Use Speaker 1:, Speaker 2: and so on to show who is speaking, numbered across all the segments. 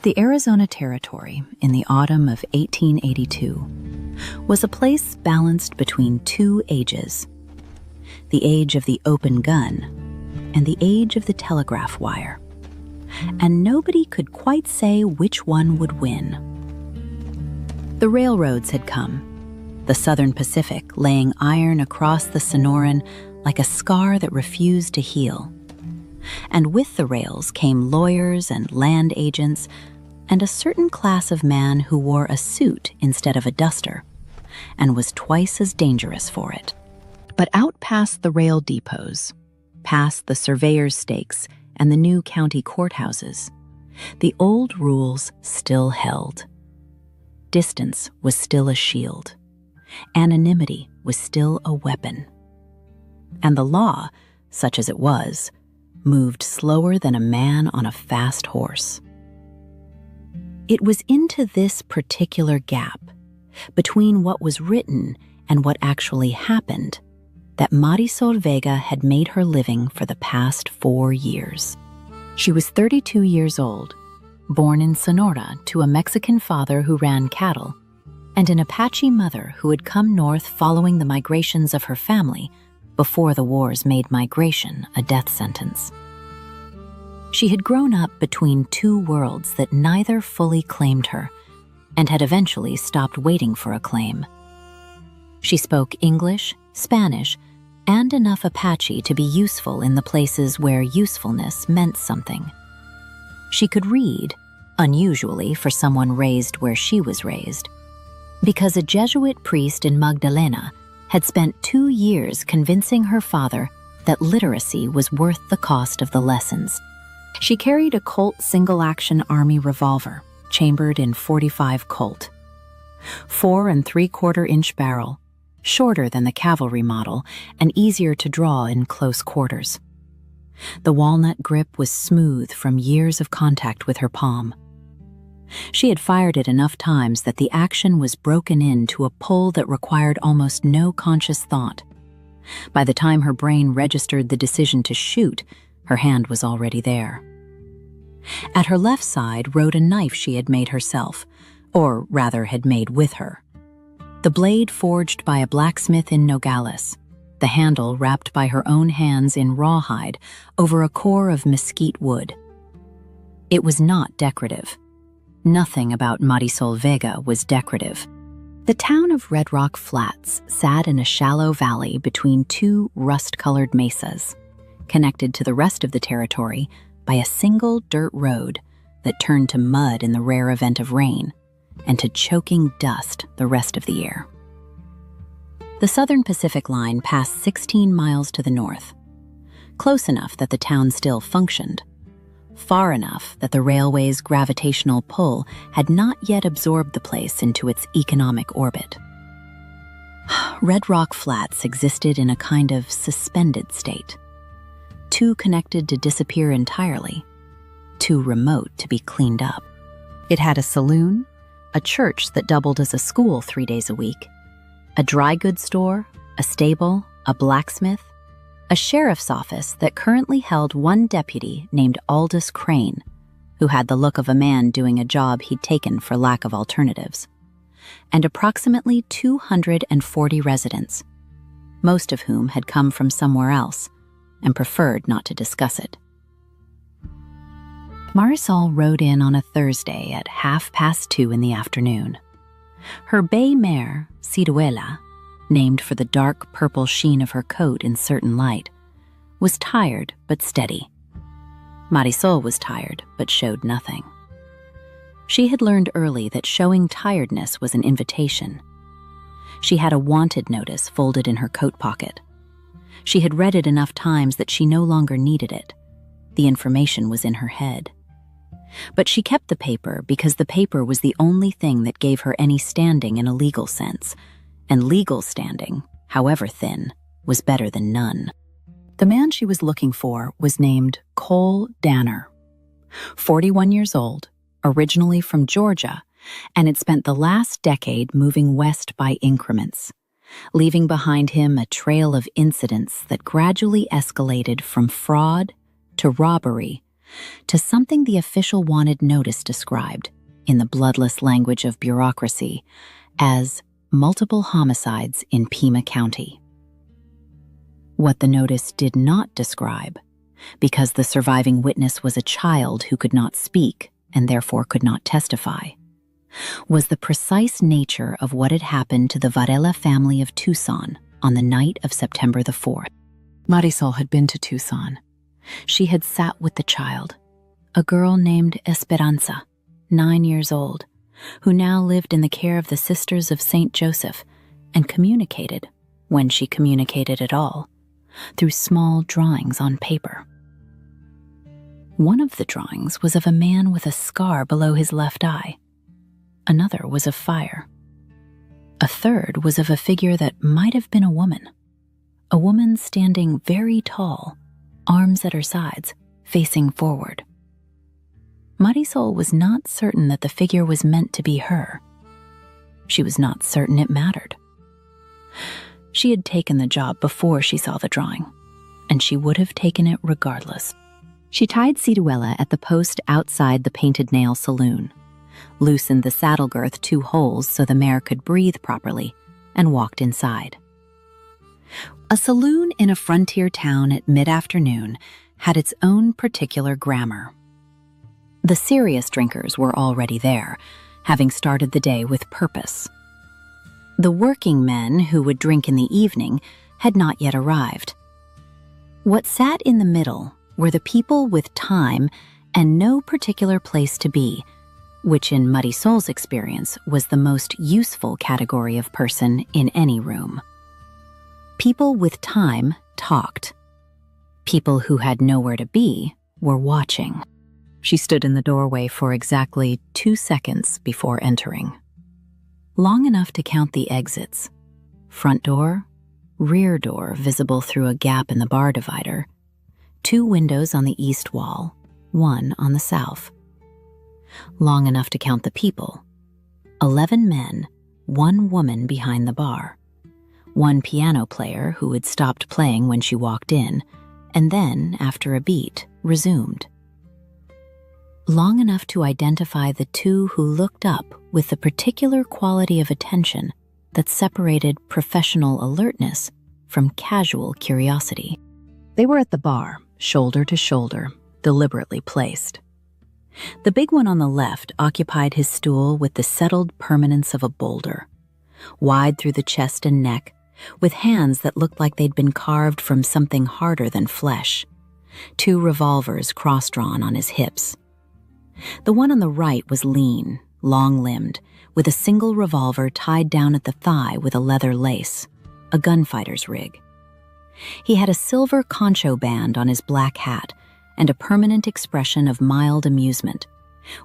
Speaker 1: The Arizona Territory in the autumn of 1882 was a place balanced between two ages, the age of the open gun and the age of the telegraph wire, and nobody could quite say which one would win. The railroads had come, the Southern Pacific laying iron across the Sonoran like a scar that refused to heal. And with the rails came lawyers and land agents and a certain class of man who wore a suit instead of a duster and was twice as dangerous for it. But out past the rail depots, past the surveyor's stakes and the new county courthouses, the old rules still held. Distance was still a shield. Anonymity was still a weapon. And the law, such as it was, moved slower than a man on a fast horse. It was into this particular gap, between what was written and what actually happened, that Marisol Vega had made her living for the past 4 years. She was 32 years old, born in Sonora to a Mexican father who ran cattle, and an Apache mother who had come north following the migrations of her family before the wars made migration a death sentence. She had grown up between two worlds that neither fully claimed her, and had eventually stopped waiting for a claim. She spoke English, Spanish, and enough Apache to be useful in the places where usefulness meant something. She could read, unusually for someone raised where she was raised, because a Jesuit priest in Magdalena had spent 2 years convincing her father that literacy was worth the cost of the lessons. She carried a Colt single-action Army revolver, chambered in .45 Colt. 4 3/4-inch barrel, shorter than the cavalry model and easier to draw in close quarters. The walnut grip was smooth from years of contact with her palm. She had fired it enough times that the action was broken into a pull that required almost no conscious thought. By the time her brain registered the decision to shoot, her hand was already there. At her left side rode a knife she had made herself, or rather had made with her. The blade forged by a blacksmith in Nogales, the handle wrapped by her own hands in rawhide over a core of mesquite wood. It was not decorative. Nothing about Marisol Vega was decorative. The town of Red Rock Flats sat in a shallow valley between two rust-colored mesas, connected to the rest of the territory by a single dirt road that turned to mud in the rare event of rain and to choking dust the rest of the year. The Southern Pacific Line passed 16 miles to the north, close enough that the town still functioned, far enough that the railway's gravitational pull had not yet absorbed the place into its economic orbit. Red Rock Flats existed in a kind of suspended state, too connected to disappear entirely, too remote to be cleaned up. It had a saloon, a church that doubled as a school 3 days a week, a dry goods store, a stable, a blacksmith, a sheriff's office that currently held one deputy named Aldous Crane, who had the look of a man doing a job he'd taken for lack of alternatives, and approximately 240 residents, most of whom had come from somewhere else and preferred not to discuss it. Marisol rode in on a Thursday at 2:30 in the afternoon. Her bay mare, Ciruela, named for the dark purple sheen of her coat in certain light, was tired but steady. Marisol was tired but showed nothing. She had learned early that showing tiredness was an invitation. She had a wanted notice folded in her coat pocket. She had read it enough times that she no longer needed it. The information was in her head. But she kept the paper because the paper was the only thing that gave her any standing in a legal sense, and legal standing, however thin, was better than none. The man she was looking for was named Cole Danner, 41 years old, originally from Georgia, and had spent the last decade moving west by increments, leaving behind him a trail of incidents that gradually escalated from fraud to robbery to something the official wanted notice described, in the bloodless language of bureaucracy, as multiple homicides in Pima County. What the notice did not describe, because the surviving witness was a child who could not speak and therefore could not testify, was the precise nature of what had happened to the Varela family of Tucson on the night of September the 4th. Marisol had been to Tucson. She had sat with the child, a girl named Esperanza, 9 years old, who now lived in the care of the Sisters of St. Joseph and communicated, when she communicated at all, through small drawings on paper. One of the drawings was of a man with a scar below his left eye. Another was of fire. A third was of a figure that might have been a woman standing very tall, arms at her sides, facing forward. Marisol was not certain that the figure was meant to be her. She was not certain it mattered. She had taken the job before she saw the drawing, and she would have taken it regardless. She tied Ciruela at the post outside the Painted Nail Saloon, loosened the saddle girth 2 holes so the mare could breathe properly, and walked inside. A saloon in a frontier town at mid-afternoon had its own particular grammar. The serious drinkers were already there, having started the day with purpose. The working men who would drink in the evening had not yet arrived. What sat in the middle were the people with time and no particular place to be, which in Marisol's experience was the most useful category of person in any room. People with time talked. People who had nowhere to be were watching. She stood in the doorway for exactly 2 seconds before entering. Long enough to count the exits: front door, rear door visible through a gap in the bar divider, 2 windows on the east wall, 1 on the south. Long enough to count the people: 11 men, 1 woman behind the bar, 1 piano player who had stopped playing when she walked in, and then, after a beat, resumed. Long enough to identify the 2 who looked up with the particular quality of attention that separated professional alertness from casual curiosity. They were at the bar, shoulder to shoulder, deliberately placed. The big one on the left occupied his stool with the settled permanence of a boulder, wide through the chest and neck, with hands that looked like they'd been carved from something harder than flesh, 2 revolvers cross-drawn on his hips. The one on the right was lean, long-limbed, with a single revolver tied down at the thigh with a leather lace, a gunfighter's rig. He had a silver concho band on his black hat and a permanent expression of mild amusement,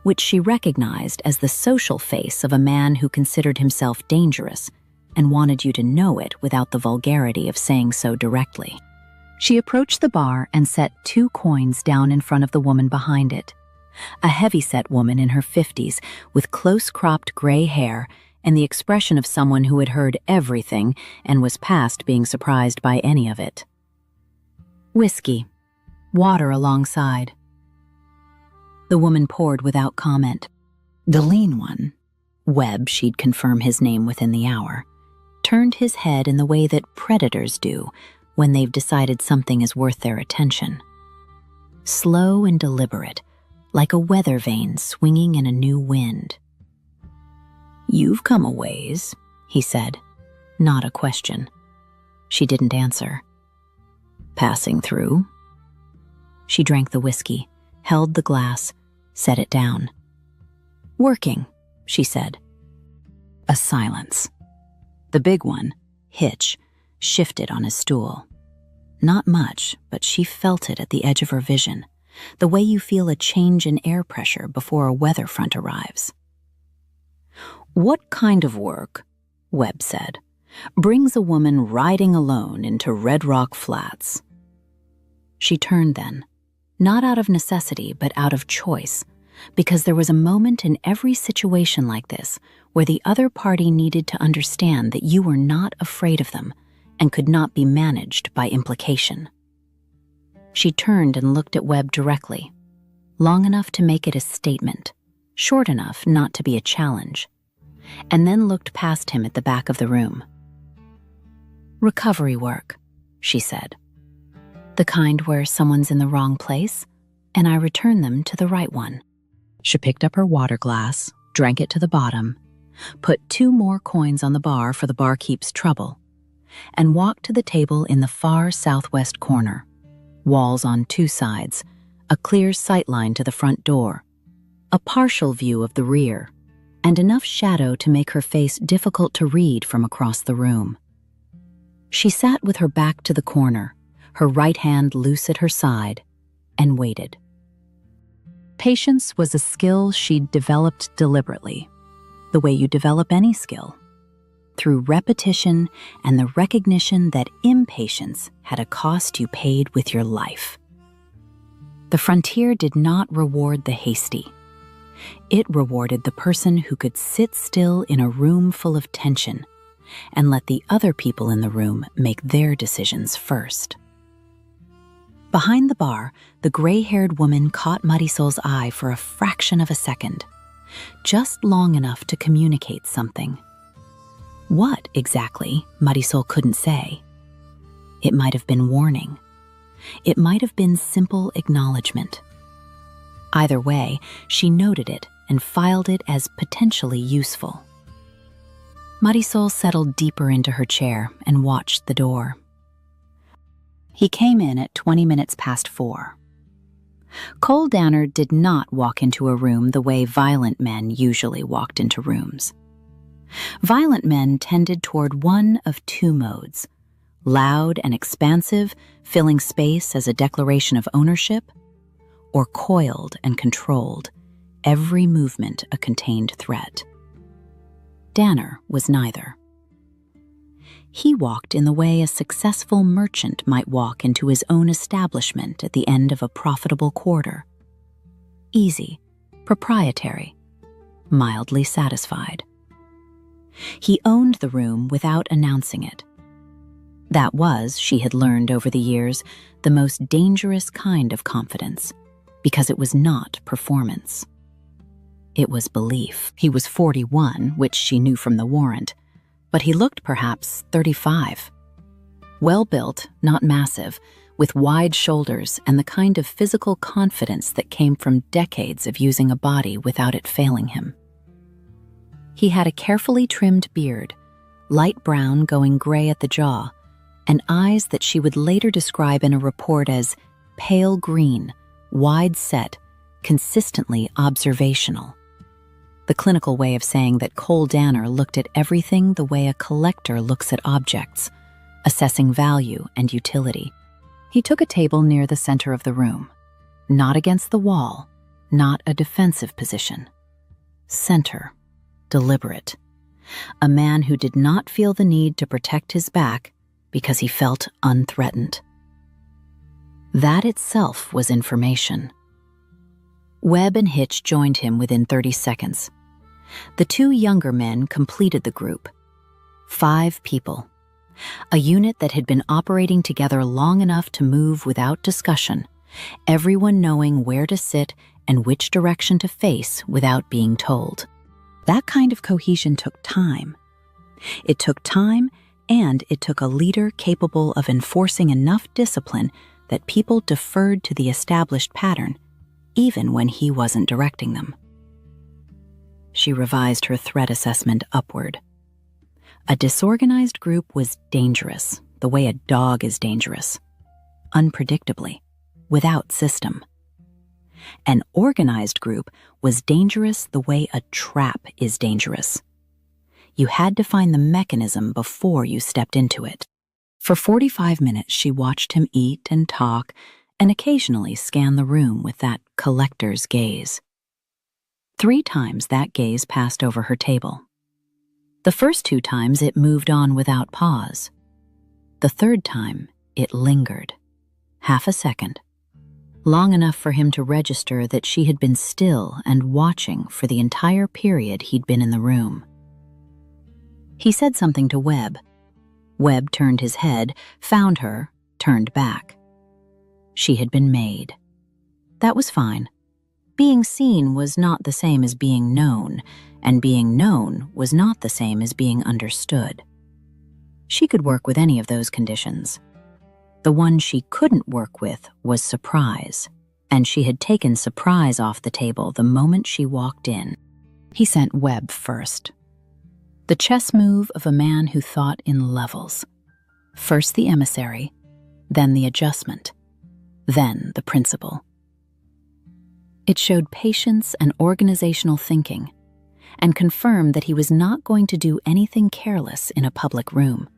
Speaker 1: which she recognized as the social face of a man who considered himself dangerous and wanted you to know it without the vulgarity of saying so directly. She approached the bar and set 2 coins down in front of the woman behind it, a heavy-set woman in her 50s with close-cropped gray hair and the expression of someone who had heard everything and was past being surprised by any of it. Whiskey, water alongside. The woman poured without comment. The lean one, Webb, she'd confirm his name within the hour, turned his head in the way that predators do when they've decided something is worth their attention. Slow and deliberate, like a weather vane swinging in a new wind. "You've come a ways," he said, not a question. She didn't answer. "Passing through?" She drank the whiskey, held the glass, set it down. "Working," she said. A silence. The big one, Hitch, shifted on his stool. Not much, but she felt it at the edge of her vision, the way you feel a change in air pressure before a weather front arrives. "What kind of work," Webb said, "brings a woman riding alone into Red Rock Flats?" She turned then, not out of necessity but out of choice, because there was a moment in every situation like this where the other party needed to understand that you were not afraid of them and could not be managed by implication. She turned and looked at Webb directly. long enough to make it a statement, short enough not to be a challenge, and then looked past him at the back of the room. "Recovery work," she said. "The kind where someone's in the wrong place, and I return them to the right one." She picked up her water glass, drank it to the bottom, put 2 more coins on the bar for the barkeep's trouble, and walked to the table in the far southwest corner, walls on 2 sides, a clear sightline to the front door, a partial view of the rear, and enough shadow to make her face difficult to read from across the room. She sat with her back to the corner, her right hand loose at her side, and waited. Patience was a skill she'd developed deliberately, the way you develop any skill, through repetition and the recognition that impatience had a cost you paid with your life. The frontier did not reward the hasty. It rewarded the person who could sit still in a room full of tension and let the other people in the room make their decisions first. Behind the bar, the gray-haired woman caught Marisol's eye for a fraction of a second, just long enough to communicate something. What exactly, Marisol couldn't say. It might have been warning. It might have been simple acknowledgement. Either way, she noted it and filed it as potentially useful. Marisol settled deeper into her chair and watched the door. He came in at 20 minutes past 4. Cole Danner did not walk into a room the way violent men usually walked into rooms. Violent men tended toward one of 2 modes: loud and expansive, filling space as a declaration of ownership, or coiled and controlled, every movement a contained threat. Danner was neither. He walked in the way a successful merchant might walk into his own establishment at the end of a profitable quarter. Easy, proprietary, mildly satisfied. He owned the room without announcing it. That was, she had learned over the years, the most dangerous kind of confidence, because it was not performance. It was belief. He was 41, which she knew from the warrant, but he looked perhaps 35. Well-built, not massive, with wide shoulders and the kind of physical confidence that came from decades of using a body without it failing him. He had a carefully trimmed beard, light brown going gray at the jaw, and eyes that she would later describe in a report as pale green, wide-set, consistently observational. The clinical way of saying that Cole Danner looked at everything the way a collector looks at objects, assessing value and utility. He took a table near the center of the room, not against the wall, not a defensive position. Center, deliberate. A man who did not feel the need to protect his back because he felt unthreatened. That itself was information. Webb and Hitch joined him within 30 seconds. The 2 younger men completed the group. 5 people. A unit that had been operating together long enough to move without discussion, everyone knowing where to sit and which direction to face without being told. That kind of cohesion took time. It took time, and it took a leader capable of enforcing enough discipline that people deferred to the established pattern, even when he wasn't directing them. She revised her threat assessment upward. A disorganized group was dangerous, the way a dog is dangerous, unpredictably, without system. An organized group was dangerous the way a trap is dangerous. You had to find the mechanism before you stepped into it. For 45 minutes, she watched him eat and talk, and occasionally scan the room with that collector's gaze. 3 times that gaze passed over her table. The first 2 times it moved on without pause. The 3rd time it lingered, half a second, long enough for him to register that she had been still and watching for the entire period he'd been in the room. He said something to Webb. Webb turned his head, found her, turned back. She had been made. That was fine. Being seen was not the same as being known, and being known was not the same as being understood. She could work with any of those conditions. The one she couldn't work with was surprise, and she had taken surprise off the table the moment she walked in. He sent Webb first. The chess move of a man who thought in levels. First the emissary, then the adjustment, then the principal. It showed patience and organizational thinking, and confirmed that he was not going to do anything careless in a public room.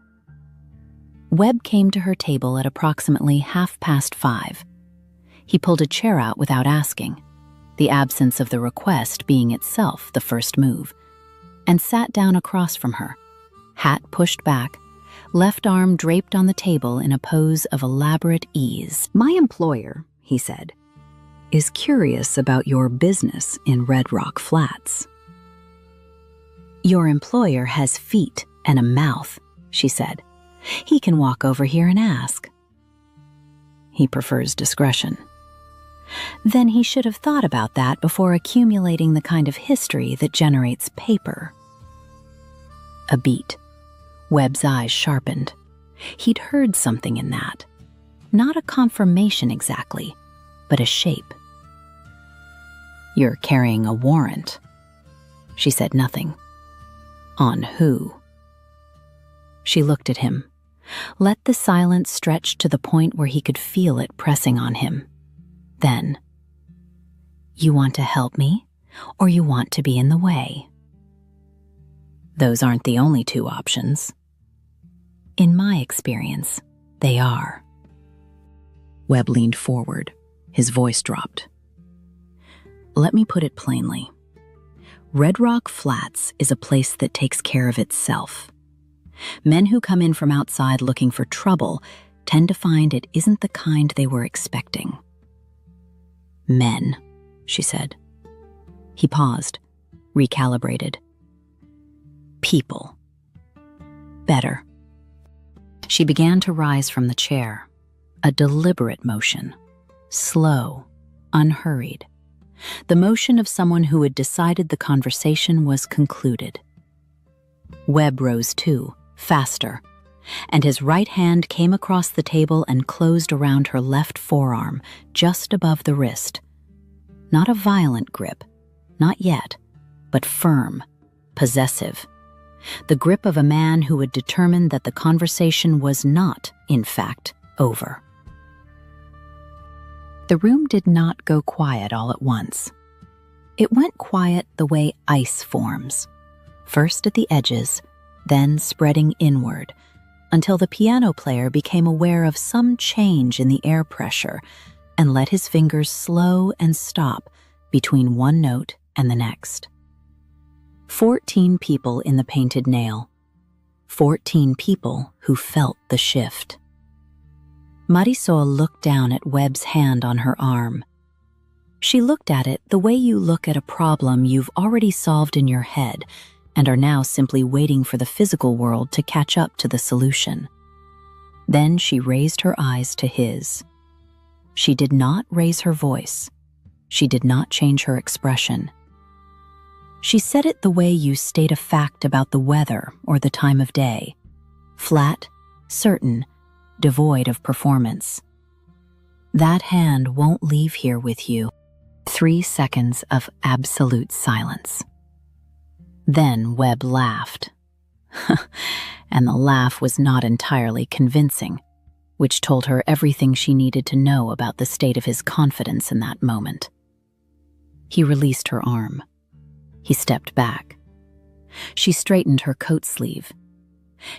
Speaker 1: Webb came to her table at approximately 5:30. He pulled a chair out without asking, the absence of the request being itself the first move, and sat down across from her, hat pushed back, left arm draped on the table in a pose of elaborate ease. "My employer," he said, "is curious about your business in Red Rock Flats." "Your employer has feet and a mouth," she said. "He can walk over here and ask." "He prefers discretion." "Then he should have thought about that before accumulating the kind of history that generates paper." A beat. Webb's eyes sharpened. He'd heard something in that. Not a confirmation exactly, but a shape. "You're carrying a warrant." She said nothing. "On who?" She looked at him, let the silence stretch to the point where he could feel it pressing on him. Then, "You want to help me, or you want to be in the way?" "Those aren't the only two options." "In my experience, they are." Webb leaned forward. His voice dropped. "Let me put it plainly. Red Rock Flats is a place that takes care of itself. Men who come in from outside looking for trouble tend to find it isn't the kind they were expecting." "Men," she said. He paused, recalibrated. "People." "Better." She began to rise from the chair, a deliberate motion, slow, unhurried, the motion of someone who had decided the conversation was concluded. Webb rose too, faster, and his right hand came across the table and closed around her left forearm, just above the wrist. Not a violent grip, not yet, but firm, possessive. The grip of a man who had determined that the conversation was not, in fact, over. The room did not go quiet all at once. It went quiet the way ice forms, first at the edges, then spreading inward, until the piano player became aware of some change in the air pressure and let his fingers slow and stop between one note and the next. 14 people in the Painted Nail. 14 people who felt the shift. Marisol looked down at Webb's hand on her arm. She looked at it the way you look at a problem you've already solved in your head and are now simply waiting for the physical world to catch up to the solution. Then she raised her eyes to his. She did not raise her voice. She did not change her expression. She said it the way you state a fact about the weather or the time of day, flat, certain, devoid of performance. "That hand won't leave here with you." 3 seconds of absolute silence. Then Webb laughed. And the laugh was not entirely convincing, which told her everything she needed to know about the state of his confidence in that moment. He released her arm. He stepped back. She straightened her coat sleeve.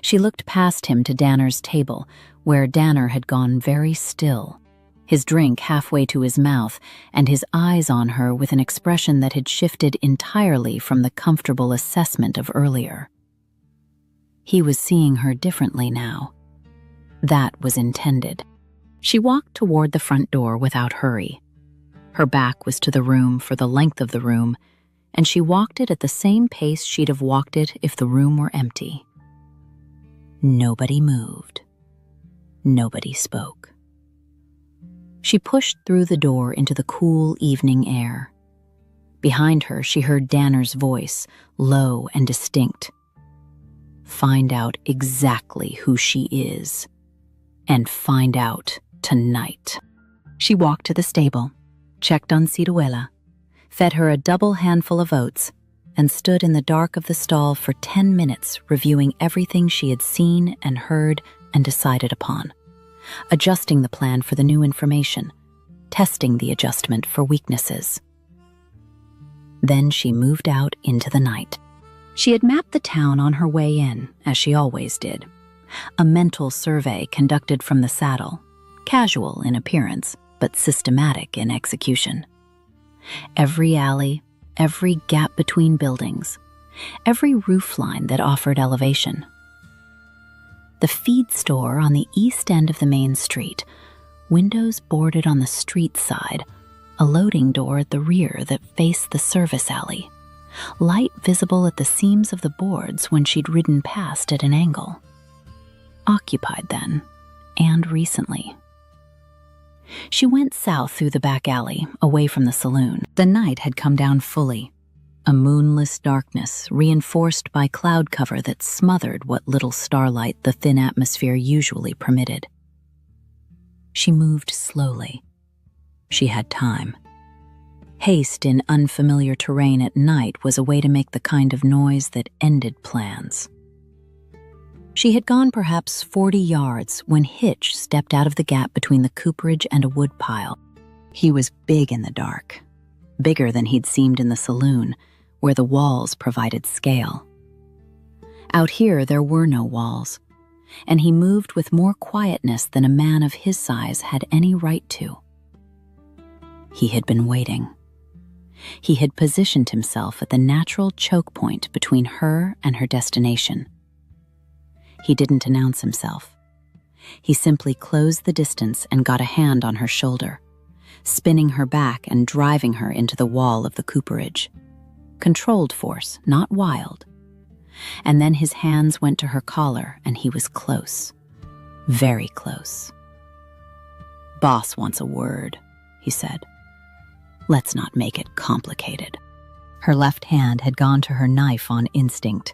Speaker 1: She looked past him to Danner's table, where Danner had gone very still, his drink halfway to his mouth and his eyes on her with an expression that had shifted entirely from the comfortable assessment of earlier. He was seeing her differently now. That was intended. She walked toward the front door without hurry. Her back was to the room for the length of the room, and she walked it at the same pace she'd have walked it if the room were empty. Nobody moved. Nobody spoke. She pushed through the door into the cool evening air. Behind her, she heard Danner's voice, low and distinct. "Find out exactly who she is. And find out tonight." She walked to the stable, checked on Ciruela, fed her a double handful of oats, and stood in the dark of the stall for 10 minutes reviewing everything she had seen and heard and decided upon, adjusting the plan for the new information, testing the adjustment for weaknesses. Then she moved out into the night. She had mapped the town on her way in, as she always did. A mental survey conducted from the saddle, casual in appearance, but systematic in execution. Every alley, every gap between buildings, every roofline that offered elevation. The feed store on the east end of the main street, windows boarded on the street side, a loading door at the rear that faced the service alley, light visible at the seams of the boards when she'd ridden past at an angle. Occupied then, and recently. She went south through the back alley, away from the saloon. The night had come down fully, a moonless darkness reinforced by cloud cover that smothered what little starlight the thin atmosphere usually permitted. She moved slowly. She had time. Haste in unfamiliar terrain at night was a way to make the kind of noise that ended plans. She had gone perhaps 40 yards when Hitch stepped out of the gap between the cooperage and a woodpile. He was big in the dark, bigger than he'd seemed in the saloon, where the walls provided scale. Out here there were no walls, and he moved with more quietness than a man of his size had any right to. He had been waiting. He had positioned himself at the natural choke point between her and her destination. He didn't announce himself. He simply closed the distance and got a hand on her shoulder, spinning her back and driving her into the wall of the cooperage. Controlled force, not wild. And then his hands went to her collar and he was close. Very close. "Boss wants a word," he said. "Let's not make it complicated." Her left hand had gone to her knife on instinct.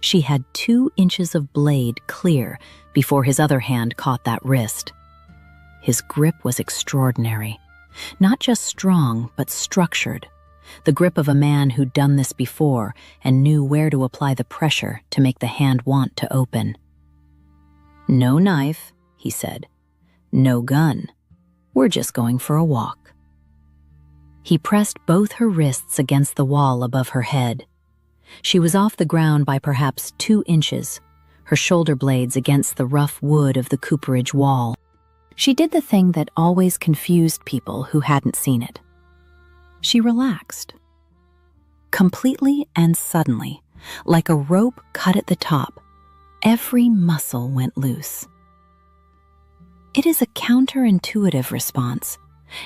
Speaker 1: She had 2 inches of blade clear before his other hand caught that wrist. His grip was extraordinary, not just strong, but structured, the grip of a man who'd done this before and knew where to apply the pressure to make the hand want to open. "No knife," he said. "No gun. We're just going for a walk." He pressed both her wrists against the wall above her head. She was off the ground by perhaps 2 inches, her shoulder blades against the rough wood of the cooperage wall. She did the thing that always confused people who hadn't seen it. She relaxed. Completely and suddenly, like a rope cut at the top, every muscle went loose. It is a counterintuitive response,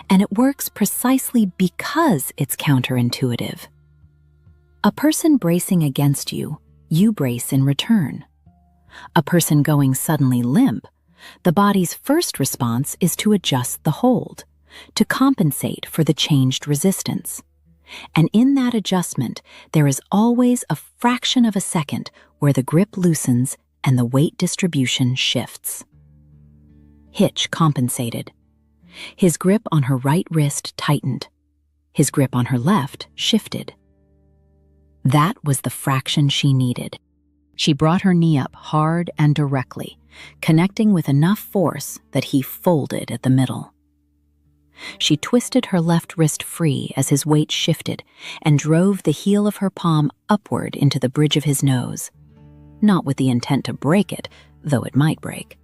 Speaker 1: and it works precisely because it's counterintuitive. A person bracing against you, you brace in return. A person going suddenly limp, the body's first response is to adjust the hold, to compensate for the changed resistance. And in that adjustment, there is always a fraction of a second where the grip loosens and the weight distribution shifts. Hitch compensated. His grip on her right wrist tightened. His grip on her left shifted. That was the fraction she needed. She brought her knee up hard and directly, connecting with enough force that he folded at the middle. She twisted her left wrist free as his weight shifted and drove the heel of her palm upward into the bridge of his nose, not with the intent to break it, though it might break,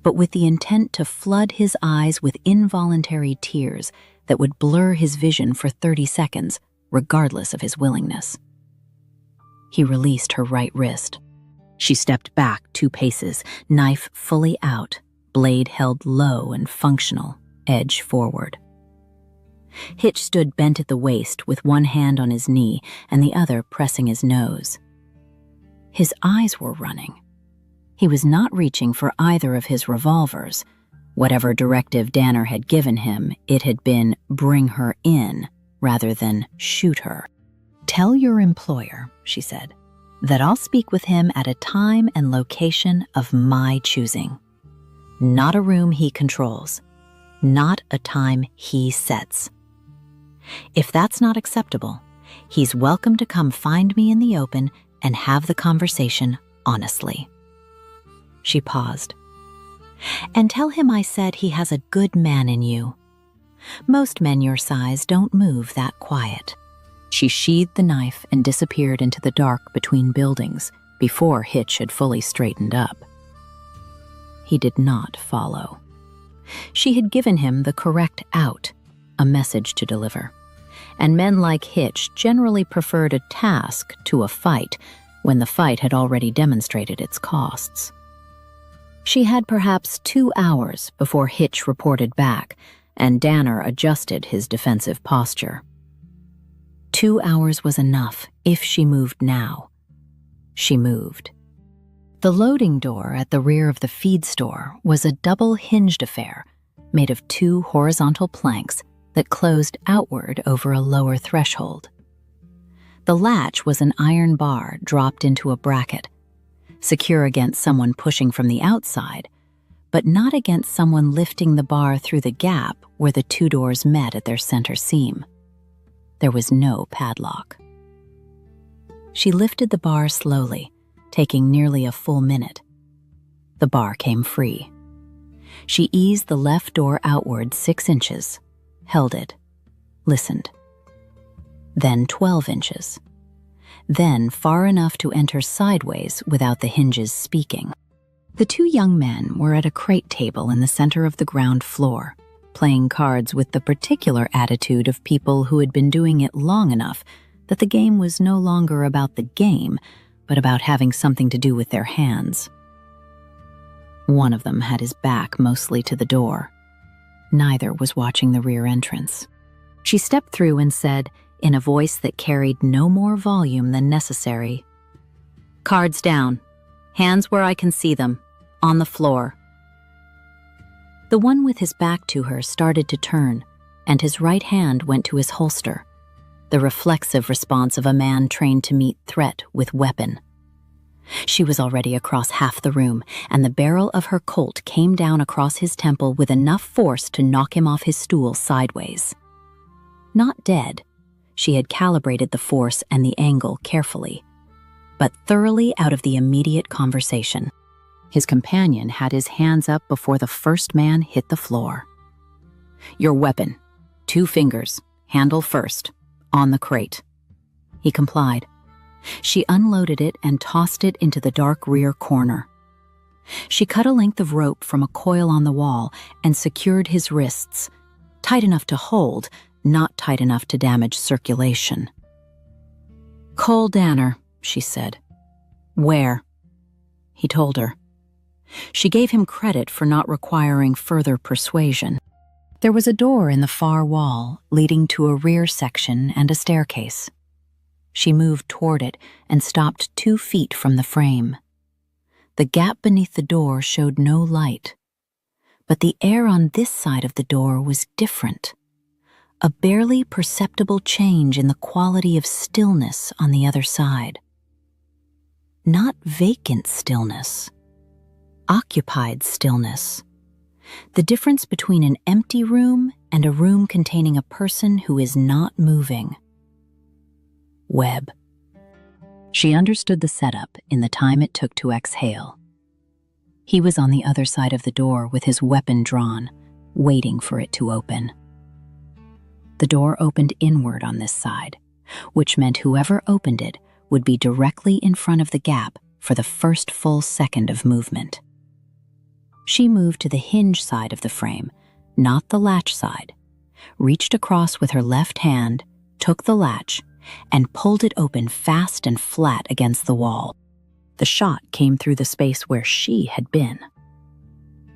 Speaker 1: but with the intent to flood his eyes with involuntary tears that would blur his vision for 30 seconds, regardless of his willingness. He released her right wrist. She stepped back 2 paces, knife fully out, blade held low and functional, edge forward. Hitch stood bent at the waist with one hand on his knee and the other pressing his nose. His eyes were running. He was not reaching for either of his revolvers. Whatever directive Danner had given him, it had been, "Bring her in," rather than shoot her. "Tell your employer," she said, "that I'll speak with him at a time and location of my choosing. Not a room he controls, not a time he sets. If that's not acceptable, he's welcome to come find me in the open and have the conversation honestly." She paused. "And tell him I said he has a good man in you. Most men your size don't move that quiet." She sheathed the knife and disappeared into the dark between buildings before Hitch had fully straightened up. He did not follow. She had given him the correct out, a message to deliver. And men like Hitch generally preferred a task to a fight when the fight had already demonstrated its costs. She had perhaps 2 hours before Hitch reported back, and Danner adjusted his defensive posture. 2 hours was enough if she moved now. She moved. The loading door at the rear of the feed store was a double-hinged affair made of 2 horizontal planks that closed outward over a lower threshold. The latch was an iron bar dropped into a bracket, secure against someone pushing from the outside, but not against someone lifting the bar through the gap where the 2 doors met at their center seam. There was no padlock. She lifted the bar slowly, taking nearly a full minute. The bar came free. She eased the left door outward 6 inches, held it, listened. Then 12 inches. Then far enough to enter sideways without the hinges speaking. The 2 young men were at a crate table in the center of the ground floor, playing cards with the particular attitude of people who had been doing it long enough that the game was no longer about the game, but about having something to do with their hands. One of them had his back mostly to the door. Neither was watching the rear entrance. She stepped through and said, in a voice that carried no more volume than necessary, "Cards down. Hands where I can see them. On the floor." The one with his back to her started to turn, and his right hand went to his holster, the reflexive response of a man trained to meet threat with weapon. She was already across half the room, and the barrel of her Colt came down across his temple with enough force to knock him off his stool sideways. Not dead. She had calibrated the force and the angle carefully, but thoroughly out of the immediate conversation. His companion had his hands up before the first man hit the floor. "Your weapon. 2 fingers. Handle first. On the crate." He complied. She unloaded it and tossed it into the dark rear corner. She cut a length of rope from a coil on the wall and secured his wrists, tight enough to hold, not tight enough to damage circulation. "Cole Danner," she said. "Where?" He told her. She gave him credit for not requiring further persuasion. There was a door in the far wall leading to a rear section and a staircase. She moved toward it and stopped 2 feet from the frame. The gap beneath the door showed no light, but the air on this side of the door was different. A barely perceptible change in the quality of stillness on the other side. Not vacant stillness, occupied stillness. The difference between an empty room and a room containing a person who is not moving. Webb. She understood the setup in the time it took to exhale. He was on the other side of the door with his weapon drawn, waiting for it to open. The door opened inward on this side, which meant whoever opened it would be directly in front of the gap for the first full second of movement. She moved to the hinge side of the frame, not the latch side, reached across with her left hand, took the latch, and pulled it open fast and flat against the wall. The shot came through the space where she had been.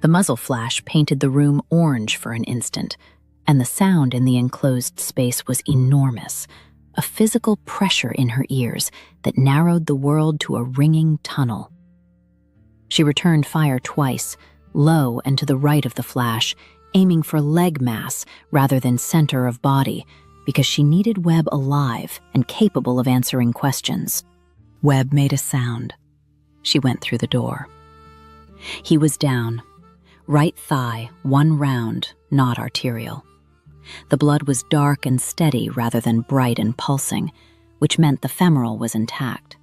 Speaker 1: The muzzle flash painted the room orange for an instant, and the sound in the enclosed space was enormous, a physical pressure in her ears that narrowed the world to a ringing tunnel. She returned fire twice, low and to the right of the flash, aiming for leg mass rather than center of body, because she needed Webb alive and capable of answering questions. Webb made a sound. She went through the door. He was down, right thigh, one round, not arterial. The blood was dark and steady rather than bright and pulsing, which meant the femoral was intact.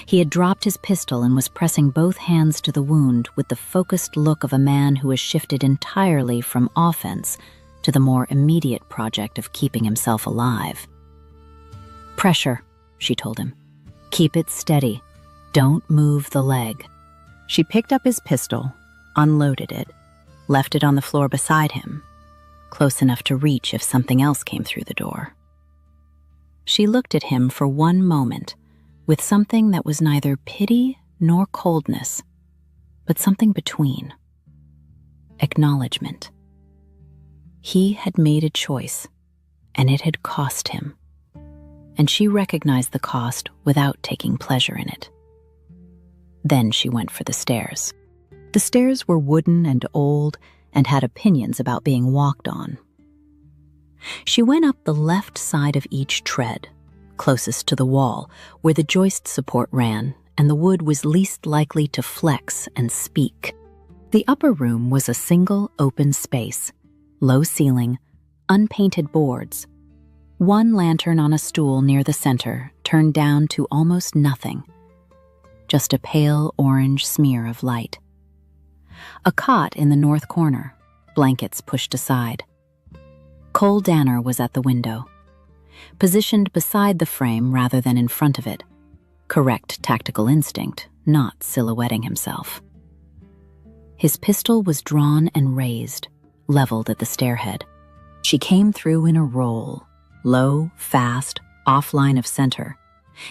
Speaker 1: He had dropped his pistol and was pressing both hands to the wound with the focused look of a man who has shifted entirely from offense to the more immediate project of keeping himself alive. "Pressure," she told him. "Keep it steady. Don't move the leg." She picked up his pistol, unloaded it, left it on the floor beside him, close enough to reach if something else came through the door. She looked at him for one moment with something that was neither pity nor coldness, but something between. Acknowledgement. He had made a choice, and it had cost him, and she recognized the cost without taking pleasure in it. Then she went for the stairs. The stairs were wooden and old and had opinions about being walked on. She went up the left side of each tread, closest to the wall, where the joist support ran and the wood was least likely to flex and speak. The upper room was a single open space, low ceiling, unpainted boards, one lantern on a stool near the center turned down to almost nothing, just a pale orange smear of light. A cot in the north corner, blankets pushed aside. Cole Danner was at the window, positioned beside the frame rather than in front of it. Correct tactical instinct, not silhouetting himself. His pistol was drawn and raised, leveled at the stairhead. She came through in a roll, low, fast, off line of center,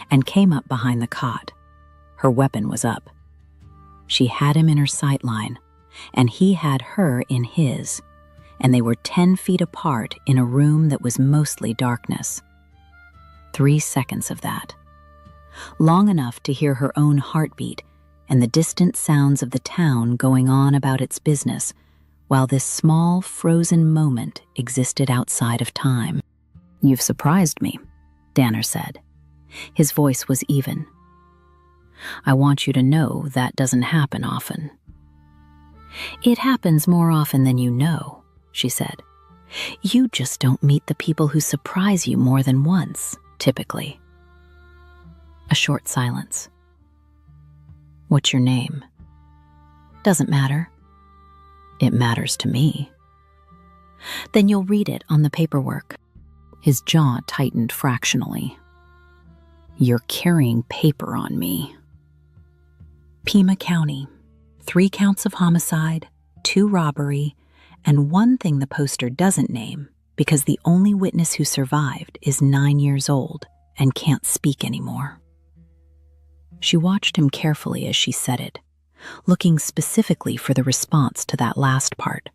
Speaker 1: and came up behind the cot. Her weapon was up. She had him in her sight line, and he had her in his, and they were 10 feet apart in a room that was mostly darkness. 3 seconds of that. Long enough to hear her own heartbeat and the distant sounds of the town going on about its business, while this small, frozen moment existed outside of time. "You've surprised me," Danner said. His voice was even. "I want you to know that doesn't happen often." "It happens more often than you know," she said. "You just don't meet the people who surprise you more than once, typically." A short silence. "What's your name?" "Doesn't matter." "It matters to me." "Then you'll read it on the paperwork." His jaw tightened fractionally. "You're carrying paper on me." Pima County, 3 counts of homicide, 2 robbery, and one thing the poster doesn't name because the only witness who survived is 9 years old and can't speak anymore. She watched him carefully as she said it, looking specifically for the response to that last part,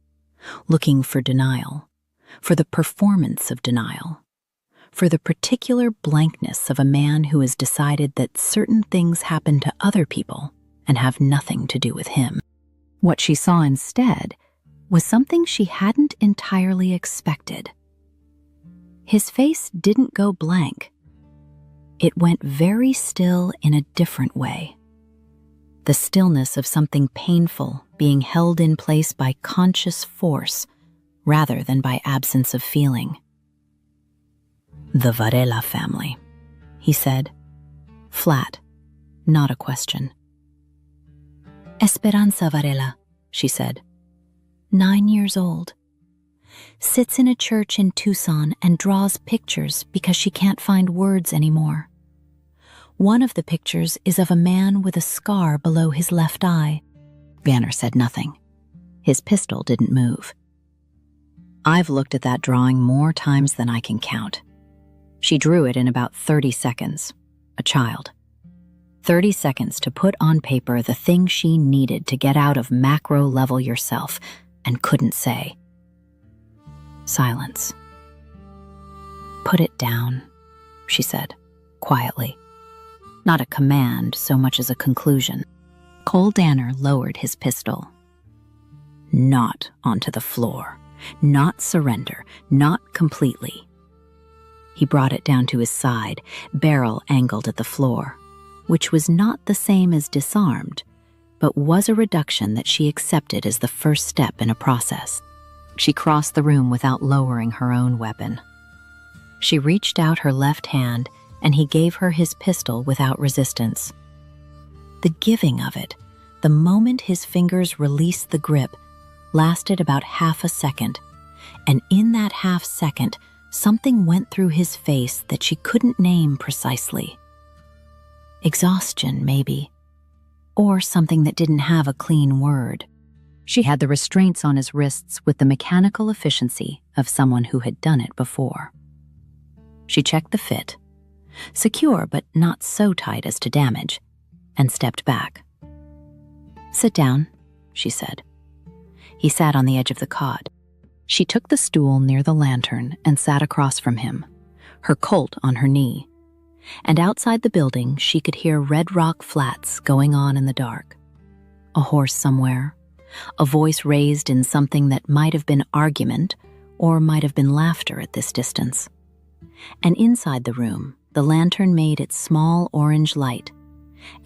Speaker 1: looking for denial, for the performance of denial, for the particular blankness of a man who has decided that certain things happen to other people and have nothing to do with him. What she saw instead was something she hadn't entirely expected. His face didn't go blank. It went very still in a different way. The stillness of something painful being held in place by conscious force rather than by absence of feeling. "The Varela family," he said, flat, not a question. "Esperanza Varela," she said, 9 years old. Sits in a church in Tucson and draws pictures because she can't find words anymore. One of the pictures is of a man with a scar below his left eye. Banner said nothing. His pistol didn't move. "I've looked at that drawing more times than I can count. She drew it in about 30 seconds, a child. 30 seconds to put on paper the thing she needed to get out of macro level yourself and couldn't say." Silence. "Put it down," she said, quietly. Not a command so much as a conclusion. Cole Danner lowered his pistol. "Not onto the floor. Not surrender. Not completely. He brought it down to his side, barrel angled at the floor, which was not the same as disarmed, but was a reduction that she accepted as the first step in a process. She crossed the room without lowering her own weapon. She reached out her left hand, and he gave her his pistol without resistance. The giving of it, the moment his fingers released the grip, lasted about half a second, and in that half second, something went through his face that she couldn't name precisely. Exhaustion, maybe, or something that didn't have a clean word. She had the restraints on his wrists with the mechanical efficiency of someone who had done it before. She checked the fit, secure but not so tight as to damage, and stepped back. "Sit down," she said. He sat on the edge of the cot. She took the stool near the lantern and sat across from him, her Colt on her knee. And outside the building, she could hear Red Rock Flats going on in the dark. A horse somewhere, a voice raised in something that might have been argument or might have been laughter at this distance. And inside the room, the lantern made its small orange light,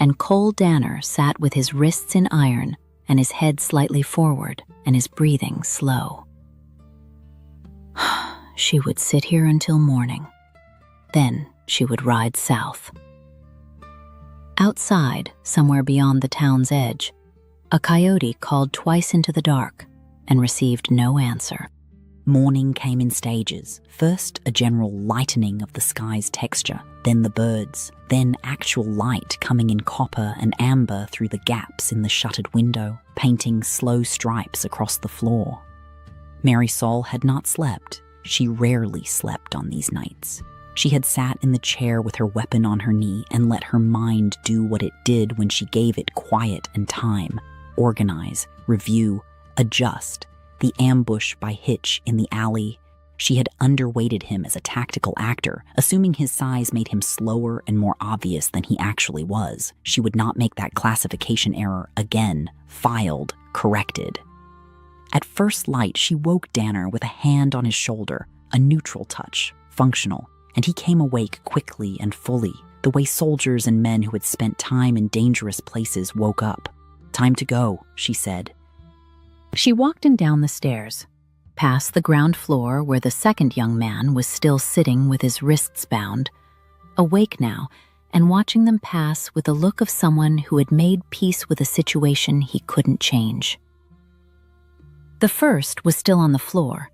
Speaker 1: and Cole Danner sat with his wrists in iron and his head slightly forward and his breathing slow. She would sit here until morning. Then she would ride south. Outside, somewhere beyond the town's edge, a coyote called twice into the dark and received no answer.
Speaker 2: Morning came in stages. First, a general lightening of the sky's texture, then the birds, then actual light coming in copper and amber through the gaps in the shuttered window, painting slow stripes across the floor. Mary Saul had not slept. She rarely slept on these nights. She had sat in the chair with her weapon on her knee and let her mind do what it did when she gave it quiet and time, organize, review, adjust. The ambush by Hitch in the alley. She had underweighted him as a tactical actor, assuming his size made him slower and more obvious than he actually was. She would not make that classification error again, filed, corrected. At first light, she woke Danner with a hand on his shoulder, a neutral touch, functional, and he came awake quickly and fully, the way soldiers and men who had spent time in dangerous places woke up. "Time to go," she said.
Speaker 1: She walked him down the stairs, past the ground floor where the second young man was still sitting with his wrists bound, awake now and watching them pass with the look of someone who had made peace with a situation he couldn't change. The first was still on the floor,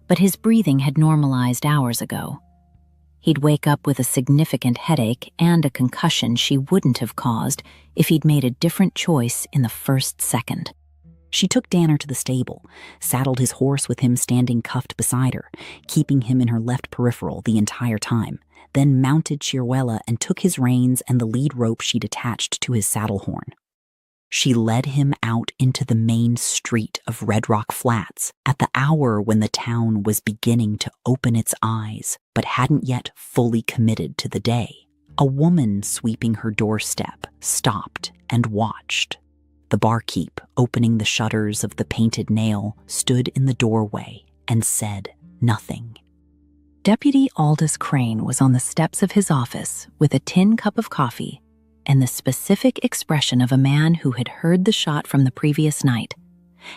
Speaker 1: but his breathing had normalized hours ago. He'd wake up with a significant headache and a concussion she wouldn't have caused if he'd made a different choice in the first second.
Speaker 2: She took Danner to the stable, saddled his horse with him standing cuffed beside her, keeping him in her left peripheral the entire time, then mounted Chiruela and took his reins and the lead rope she'd attached to his saddle horn. She led him out into the main street of Red Rock Flats at the hour when the town was beginning to open its eyes, but hadn't yet fully committed to the day. A woman sweeping her doorstep stopped and watched. The barkeep, opening the shutters of the Painted Nail, stood in the doorway and said nothing.
Speaker 1: Deputy Aldous Crane was on the steps of his office with a tin cup of coffee and the specific expression of a man who had heard the shot from the previous night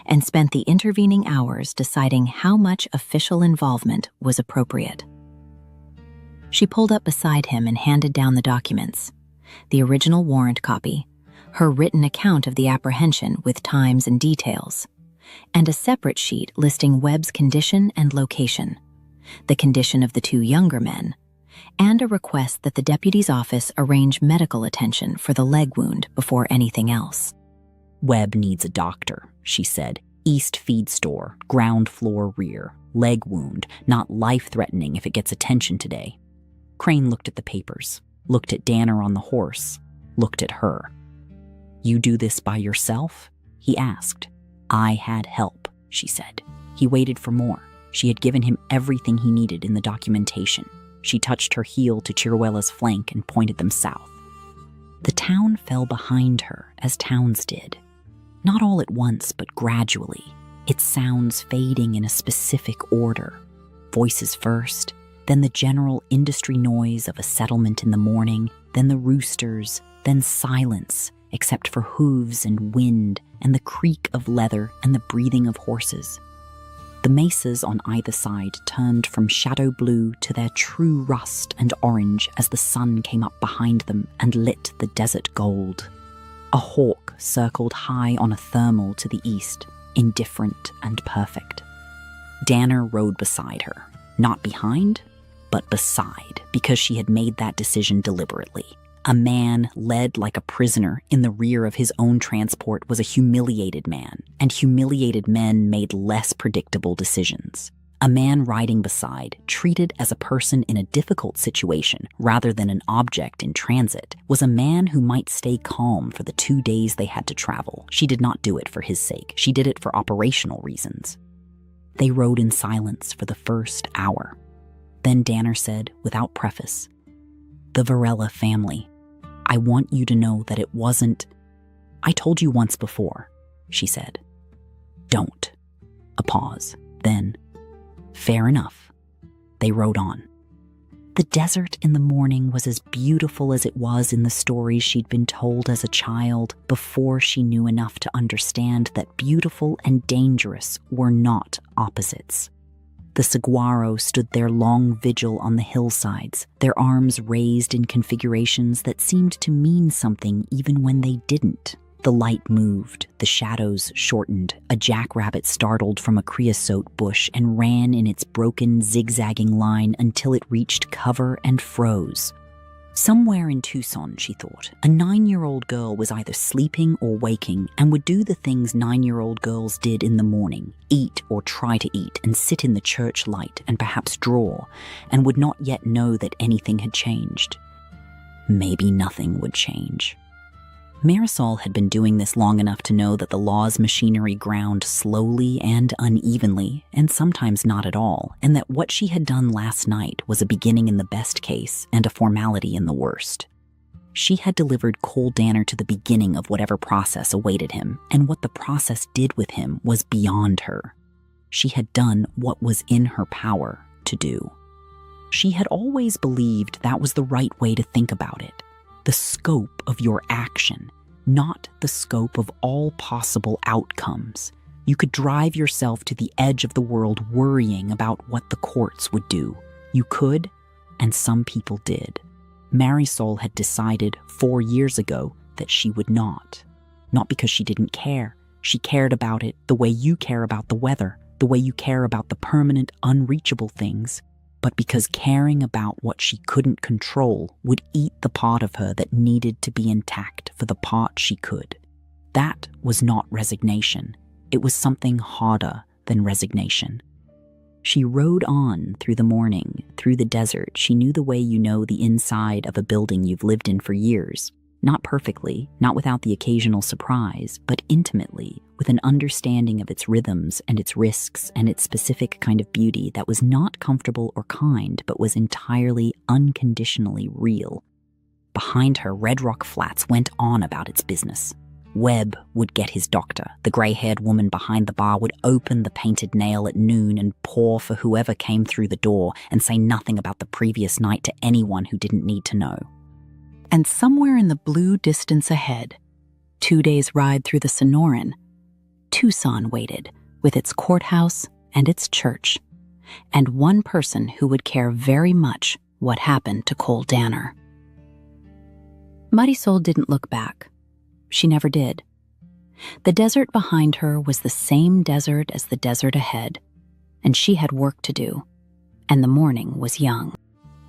Speaker 1: and spent the intervening hours deciding how much official involvement was appropriate. She pulled up beside him and handed down the documents, the original warrant copy, her written account of the apprehension with times and details, and a separate sheet listing Webb's condition and location, the condition of the two younger men, and a request that the deputy's office arrange medical attention for the leg wound before anything else.
Speaker 2: "Webb needs a doctor," she said. "East feed store, ground floor rear, leg wound, not life-threatening if it gets attention today." Crane looked at the papers, looked at Danner on the horse, looked at her. "You do this by yourself?" he asked. "I had help," she said. He waited for more. She had given him everything he needed in the documentation. She touched her heel to Chiruela's flank and pointed them south. The town fell behind her, as towns did. Not all at once, but gradually, its sounds fading in a specific order. Voices first, then the general industry noise of a settlement in the morning, then the roosters, then silence, except for hooves and wind and the creak of leather and the breathing of horses. The mesas on either side turned from shadow blue to their true rust and orange as the sun came up behind them and lit the desert gold. A hawk circled high on a thermal to the east, indifferent and perfect. Danner rode beside her, not behind, but beside, because she had made that decision deliberately. A man led like a prisoner in the rear of his own transport was a humiliated man, and humiliated men made less predictable decisions. A man riding beside, treated as a person in a difficult situation rather than an object in transit, was a man who might stay calm for the 2 days they had to travel. She did not do it for his sake. She did it for operational reasons. They rode in silence for the first hour. Then Danner said, without preface, "The Varela family. I want you to know that it wasn't... I told you once before," she said. "Don't." A pause. Then, "Fair enough." They rode on. The desert in the morning was as beautiful as it was in the stories she'd been told as a child before she knew enough to understand that beautiful and dangerous were not opposites. The saguaro stood their long vigil on the hillsides, their arms raised in configurations that seemed to mean something even when they didn't. The light moved, the shadows shortened. A jackrabbit startled from a creosote bush and ran in its broken, zigzagging line until it reached cover and froze. Somewhere in Tucson, she thought, a 9-year-old girl was either sleeping or waking and would do the things 9-year-old girls did in the morning, eat or try to eat and sit in the church light and perhaps draw, and would not yet know that anything had changed. Maybe nothing would change. Marisol had been doing this long enough to know that the law's machinery ground slowly and unevenly, and sometimes not at all, and that what she had done last night was a beginning in the best case and a formality in the worst. She had delivered Cole Danner to the beginning of whatever process awaited him, and what the process did with him was beyond her. She had done what was in her power to do. She had always believed that was the right way to think about it. The scope of your action, not the scope of all possible outcomes. You could drive yourself to the edge of the world worrying about what the courts would do. You could, and some people did. Marisol had decided 4 years ago that she would not. Not because she didn't care. She cared about it the way you care about the weather, the way you care about the permanent, unreachable things, but because caring about what she couldn't control would eat the part of her that needed to be intact for the part she could. That was not resignation. It was something harder than resignation. She rode on through the morning, through the desert. She knew the way you know the inside of a building you've lived in for years. Not perfectly, not without the occasional surprise, but intimately, with an understanding of its rhythms and its risks and its specific kind of beauty that was not comfortable or kind, but was entirely, unconditionally real. Behind her, Red Rock Flats went on about its business. Webb would get his doctor. The grey-haired woman behind the bar would open the painted nail at noon and pour for whoever came through the door and say nothing about the previous night to anyone who didn't need to know.
Speaker 1: And somewhere in the blue distance ahead, 2 days' ride through the Sonoran, Tucson waited, with its courthouse and its church, and one person who would care very much what happened to Cole Danner. Marisol didn't look back. She never did. The desert behind her was the same desert as the desert ahead, and she had work to do, and the morning was young.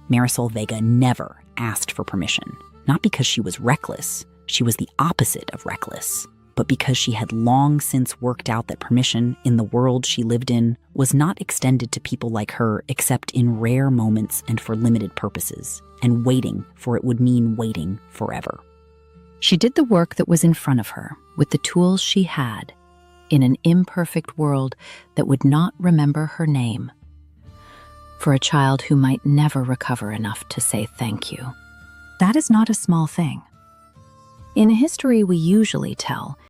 Speaker 2: Marisol Vega never asked for permission. Not because she was reckless, she was the opposite of reckless, but because she had long since worked out that permission in the world she lived in was not extended to people like her except in rare moments and for limited purposes, and waiting for it would mean waiting forever.
Speaker 1: She did the work that was in front of her with the tools she had in an imperfect world that would not remember her name. For a child who might never recover enough to say thank you. That is not a small thing. In a history we usually tell,